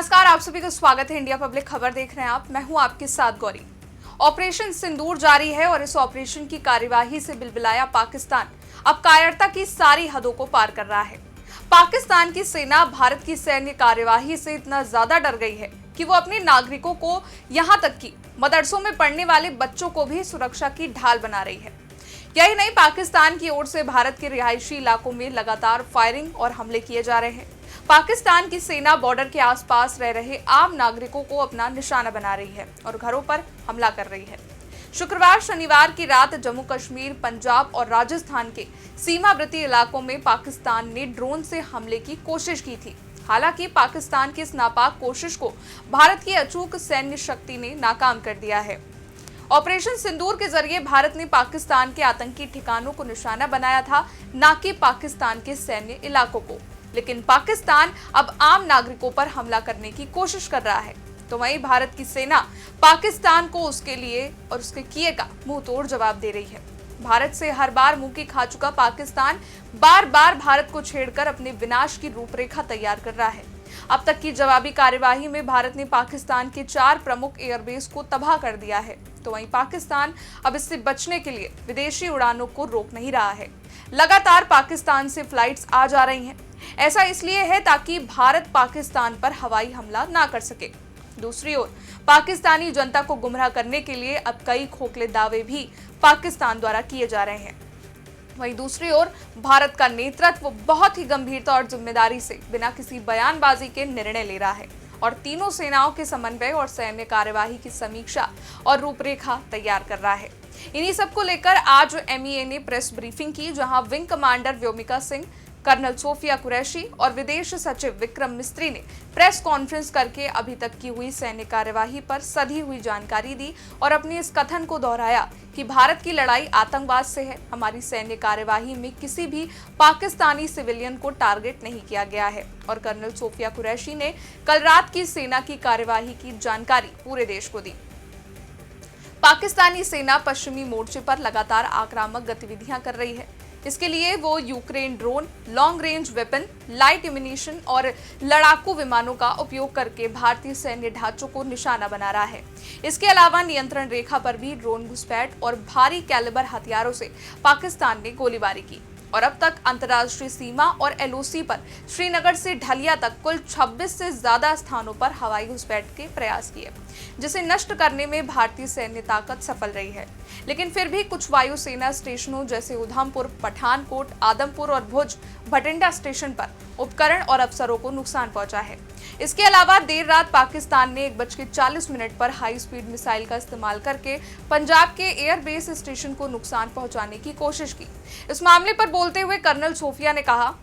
नमस्कार, आप सभी का स्वागत है। इंडिया पब्लिक खबर देख रहे हैं आप। मैं हूं आपके साथ गौरी। ऑपरेशन सिंदूर जारी है और इस ऑपरेशन की कार्यवाही से बिलबिलाया पाकिस्तान अब कायरता की सारी हदों को पार कर रहा है। पाकिस्तान की सेना भारत की सैन्य कार्यवाही से इतना ज्यादा डर गई है कि वो अपने नागरिकों को, यहां तक कि मदरसों में पढ़ने वाले बच्चों को भी सुरक्षा की ढाल बना रही है। यही नहीं, पाकिस्तान की ओर से भारत के रिहायशी इलाकों में लगातार फायरिंग और हमले किए जा रहे हैं। पाकिस्तान की सेना बॉर्डर के आसपास रह रहे आम नागरिकों को अपना निशाना बना रही है और घरों पर हमला कर रही है। शुक्रवार शनिवार की रात जम्मू कश्मीर, पंजाब और राजस्थान के सीमावर्ती इलाकों में पाकिस्तान ने ड्रोन से हमले की कोशिश की थी। हालांकि पाकिस्तान की इस नापाक कोशिश को भारत की अचूक सैन्य शक्ति ने नाकाम कर दिया है। ऑपरेशन सिंदूर के जरिए भारत ने पाकिस्तान के आतंकी ठिकानों को निशाना बनाया था, न कि पाकिस्तान के सैन्य इलाकों को। लेकिन पाकिस्तान अब आम नागरिकों पर हमला करने की कोशिश कर रहा है, तो वहीं भारत की सेना पाकिस्तान को उसके लिए और उसके किए का मुंह तोड़ जवाब दे रही है। भारत से हर बार मुंह की खा चुका पाकिस्तान बार बार भारत को छेड़कर अपने विनाश की रूपरेखा तैयार कर रहा है। अब तक की जवाबी कार्यवाही में भारत ने पाकिस्तान के 4 प्रमुख एयरबेस को तबाह कर दिया है, तो वहीं पाकिस्तान अब इससे बचने के लिए विदेशी उड़ानों को रोक नहीं रहा है। लगातार पाकिस्तान से फ्लाइट्स आ जा रही हैं। ऐसा इसलिए है ताकि भारत पाकिस्तान पर हवाई हमला ना कर सके। दूसरी ओर पाकिस्तानी जनता को गुमराह करने के लिए अब कई खोखले दावे भी पाकिस्तान द्वारा किए जा रहे हैं। वहीं दूसरी ओर भारत का नेतृत्व बहुत ही गंभीरता और जिम्मेदारी से बिना किसी बयानबाजी के निर्णय ले रहा है और तीनों सेनाओं के समन्वय और सैन्य कार्यवाही की समीक्षा और रूपरेखा तैयार कर रहा है। इन्हीं सबको लेकर आज एमईए ने प्रेस ब्रीफिंग की, जहां wing commander Vyomika Singh, colonel Sofia Qureshi और विदेश सचिव विक्रम मिस्त्री ने प्रेस कॉन्फ्रेंस करके अभी तक की हुई सैन्य कार्यवाही पर सधी हुई जानकारी दी और अपने इस कथन को दोहराया कि भारत की लड़ाई आतंकवाद से है। हमारी सैन्य कार्यवाही में किसी भी पाकिस्तानी सिविलियन को टारगेट नहीं किया गया है। और कर्नल सोफिया कुरैशी ने कल रात की सेना की कार्यवाही की जानकारी पूरे देश को दी। पाकिस्तानी सेना पश्चिमी मोर्चे पर लगातार आक्रामक गतिविधियां कर रही है। इसके लिए वो Ukraine drone, long range weapon, light ammunition और लड़ाकू विमानों का उपयोग करके भारतीय सैन्य ढांचों को निशाना बना रहा है। इसके अलावा नियंत्रण रेखा पर भी ड्रोन घुसपैठ और भारी कैलिबर हथियारों से पाकिस्तान ने गोलीबारी की और अब तक अंतर्राष्ट्रीय सीमा और एलओसी पर श्रीनगर से ढलिया तक कुल 26 से ज्यादा स्थानों पर हवाई घुसपैठ के प्रयास किए, जिसे नष्ट करने में भारतीय सैन्य ताकत सफल रही है। लेकिन फिर भी कुछ वायुसेना स्टेशनों जैसे उधमपुर, पठानकोट, आदमपुर और भुज भटिंडा स्टेशन पर उपकरण और अफसरों को नुकसान पहुंचा है। इसके अलावा देर रात पाकिस्तान ने 1:40 पर हाई स्पीड मिसाइल का इस्तेमाल करके पंजाब के एयरबेस स्टेशन को नुकसान पहुंचाने की कोशिश की। इस मामले पर बोलते हुए कर्नल सोफिया ने कहा,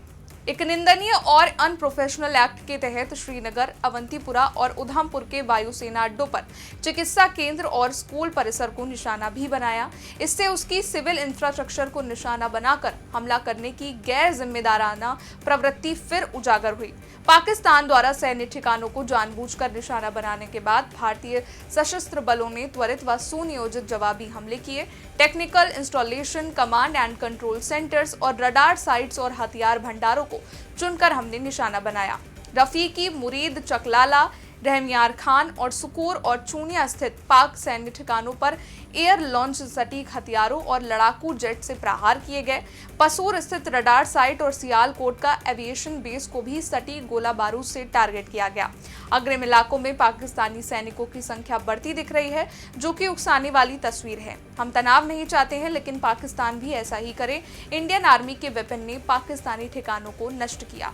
एक निंदनीय और अनप्रोफेशनल एक्ट के तहत श्रीनगर, अवंतीपुरा और उधमपुर के वायुसेना अड्डों पर चिकित्सा केंद्र और स्कूल परिसर को निशाना भी बनाया। इससे उसकी सिविल इंफ्रास्ट्रक्चर को निशाना बनाकर हमला करने की गैर जिम्मेदाराना प्रवृत्ति फिर उजागर हुई। पाकिस्तान द्वारा सैन्य ठिकानों को जानबूझकर निशाना बनाने के बाद भारतीय सशस्त्र बलों ने त्वरित व सुनियोजित जवाबी हमले किए। Technical installation, command and control centres और रडार साइट्स और हथियार भंडारों को चुनकर हमने निशाना बनाया। रफीकी, मुरीद, चकलाला, रहमियार खान और सुकूर और चूनिया स्थित पाक सैन्य ठिकानों पर एयर लॉन्च सटीक हथियारों और लड़ाकू जेट से प्रहार किए गए। पसूर स्थित रडार साइट और सियालकोट का एविएशन बेस को भी सटीक गोला बारूद से टारगेट किया गया। अग्रिम इलाकों में पाकिस्तानी सैनिकों की संख्या बढ़ती दिख रही है, जो कि उकसाने वाली तस्वीर है। हम तनाव नहीं चाहते हैं, लेकिन पाकिस्तान भी ऐसा ही करे। इंडियन आर्मी के वेपन ने पाकिस्तानी ठिकानों को नष्ट किया।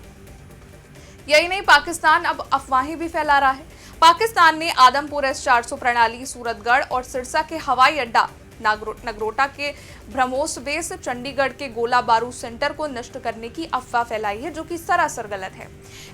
यही नहीं, पाकिस्तान अब अफवाहें भी फैला रहा है। पाकिस्तान ने आदमपुर S-400 प्रणाली, सूरतगढ़ और सिरसा के हवाई अड्डा, नगरोटा के ब्रह्मोस बेस, चंडीगढ़ के गोला बारूद सेंटर को नष्ट करने की अफवाह फैलाई है, जो कि सरासर गलत है।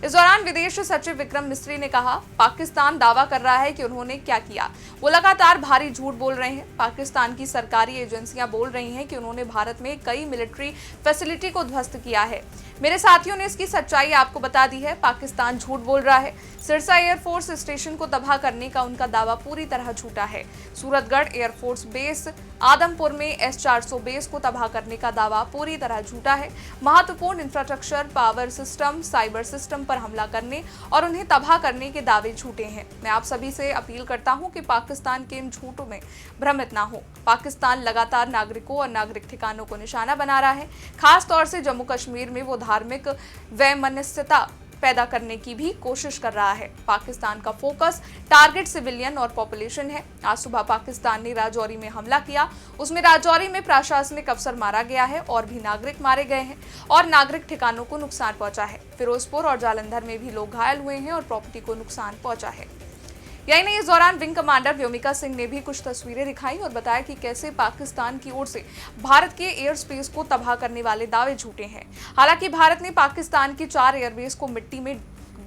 इस दौरान विदेश सचिव विक्रम मिस्त्री ने कहा, पाकिस्तान दावा कर रहा है कि उन्होंने क्या किया। वो लगातार भारी झूठ बोल रहे हैं। पाकिस्तान की सरकारी एजेंसियां बोल रही हैं कि उन्होंने भारत में कई मिलिट्री फैसिलिटी को ध्वस्त किया है। मेरे साथियों ने इसकी सच्चाई आपको बता दी है। पाकिस्तान झूठ बोल रहा है। सिरसा एयरफोर्स स्टेशन को तबाह करने का उनका दावा पूरी तरह झूठा है। सूरतगढ़ एयरफोर्स बेस आदमपुर में S-400 बेस को तबाह करने का दावा पूरी तरह झूठा है। महत्वपूर्ण infrastructure, power system, cyber system पर हमला करने और उन्हें तबाह करने के दावे झूठे हैं। मैं आप सभी से अपील करता हूं कि पाकिस्तान के इन झूठों में भ्रमित ना हो। पाकिस्तान लगातार नागरिकों और नागरिक ठिकानों को निशाना बना रहा है। खास तौर से जम्मू कश्मीर में वो धार्मिक वैमनस्यता पैदा करने की भी कोशिश कर रहा है। पाकिस्तान का फोकस टारगेट सिविलियन और पॉपुलेशन है। आज सुबह पाकिस्तान ने राजौरी में हमला किया। उसमें राजौरी में प्रशासनिक अफसर मारा गया है और भी नागरिक मारे गए हैं और नागरिक ठिकानों को नुकसान पहुंचा है। फिरोजपुर और जालंधर में भी लोग घायल हुए हैं और प्रॉपर्टी को नुकसान पहुंचा है। यही नहीं, इस दौरान विंग कमांडर व्योमिका सिंह ने भी कुछ तस्वीरें दिखाई और बताया कि कैसे पाकिस्तान की ओर से भारत के एयर स्पेस को तबाह करने वाले दावे झूठे हैं। हालांकि भारत ने पाकिस्तान की 4 एयरबेस को मिट्टी में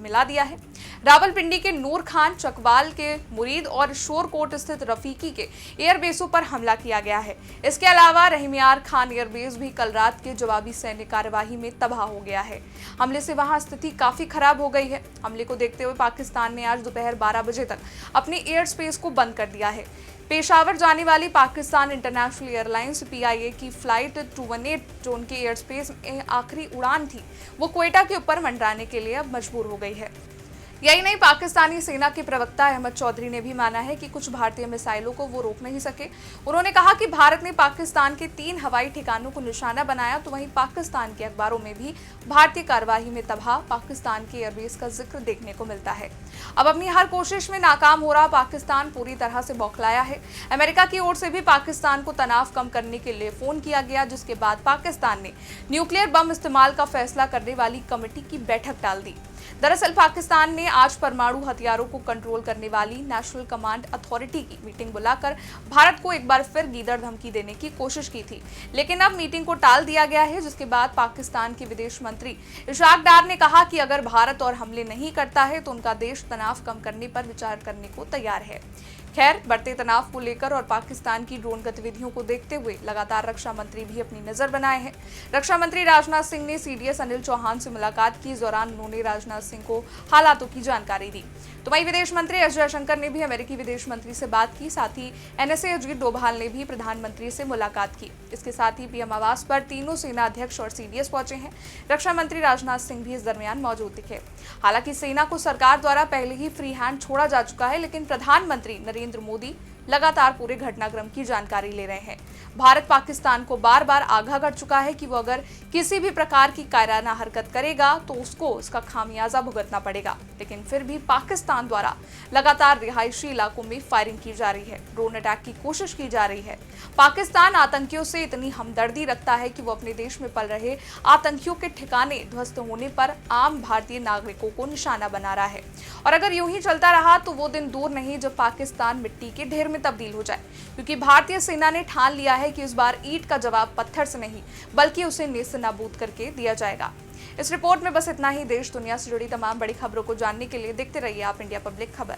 मिला दिया है। रावलपिंडी के नूर खान, चकवाल के मुरीद और शोरकोट स्थित रफीकी के एयरबेसों पर हमला किया गया है। इसके अलावा रहीमियार खान एयरबेस भी कल रात के जवाबी सैन्य कार्यवाही में तबाह हो गया है। हमले से वहां स्थिति काफी खराब हो गई है। हमले को देखते हुए पाकिस्तान ने आज दोपहर 12 बजे तक अपनी एयर स्पेस को बंद कर दिया है। पेशावर जाने वाली पाकिस्तान इंटरनेशनल एयरलाइंस PIA की फ्लाइट 218 जो उनके एयर स्पेस में आखिरी उड़ान थी, वो क्वेटा के ऊपर मंडराने के लिए अब मजबूर हो गई है। यही नहीं, पाकिस्तानी सेना के प्रवक्ता अहमद चौधरी ने भी माना है कि कुछ भारतीय मिसाइलों को वो रोक नहीं सके। उन्होंने कहा कि भारत ने पाकिस्तान के 3 हवाई ठिकानों को निशाना बनाया, तो वहीं पाकिस्तान के अखबारों में भी भारतीय कार्यवाही में तबाह पाकिस्तान के एयरबेस का जिक्र देखने को मिलता है। अब अपनी हर कोशिश में नाकाम हो रहा पाकिस्तान पूरी तरह से बौखलाया है। अमेरिका की ओर से भी पाकिस्तान को तनाव कम करने के लिए फोन किया गया, जिसके बाद पाकिस्तान ने न्यूक्लियर बम इस्तेमाल का फैसला करने वाली कमेटी की बैठक टाल दी। दरअसल पाकिस्तान ने आज परमाणु हथियारों को कंट्रोल करने वाली नेशनल कमांड अथॉरिटी की मीटिंग बुलाकर भारत को एक बार फिर गीदड़ धमकी देने की कोशिश की थी, लेकिन अब मीटिंग को टाल दिया गया है, जिसके बाद पाकिस्तान के विदेश मंत्री इशाक डार ने कहा कि अगर भारत और हमले नहीं करता है तो उनका देश तनाव कम करने पर विचार करने को तैयार है। खैर, बढ़ते तनाव को लेकर और पाकिस्तान की ड्रोन गतिविधियों को देखते हुए लगातार रक्षा मंत्री भी अपनी नजर बनाए हैं। रक्षा मंत्री राजनाथ सिंह ने CDS अनिल चौहान से मुलाकात की। इस दौरान उन्होंने राजनाथ सिंह को हालातों की जानकारी दी। तो वहीं विदेश मंत्री S जयशंकर ने भी अमेरिकी विदेश मंत्री से बात की। साथ ही NSA अजीत डोभाल ने भी प्रधानमंत्री से मुलाकात की। इसके साथ ही PM आवास पर तीनों सेना अध्यक्ष और CDS पहुंचे हैं। रक्षा मंत्री राजनाथ सिंह भी इस दरमियान मौजूद दिखे। हालांकि सेना को सरकार द्वारा पहले ही फ्री हैंड छोड़ा जा चुका है, लेकिन प्रधानमंत्री नरेंद्र मोदी लगातार पूरे घटनाक्रम की जानकारी ले रहे हैं। भारत पाकिस्तान को बार बार आगाह कर चुका है कि वो अगर किसी भी प्रकार की कायराना हरकत करेगा तो उसको उसका खामियाजा भुगतना पड़ेगा। लेकिन फिर भी पाकिस्तान द्वारा लगातार रिहायशी इलाकों में फायरिंग की जा रही है, ड्रोन अटैक की कोशिश की जा रही है। पाकिस्तान आतंकियों से इतनी हमदर्दी रखता है कि वो अपने देश में पल रहे आतंकियों के ठिकाने ध्वस्त होने पर आम भारतीय नागरिकों को निशाना बना रहा है। और अगर यूं ही चलता रहा तो वो दिन दूर नहीं जब पाकिस्तान मिट्टी के ढेर में तब्दील हो जाए, क्योंकि भारतीय सेना ने ठान लिया है कि इस बार ईंट का जवाब पत्थर से नहीं बल्कि उसे नेस्तनाबूद करके दिया जाएगा। इस रिपोर्ट में बस इतना ही। देश दुनिया से जुड़ी तमाम बड़ी खबरों को जानने के लिए देखते रहिए आप इंडिया पब्लिक खबर।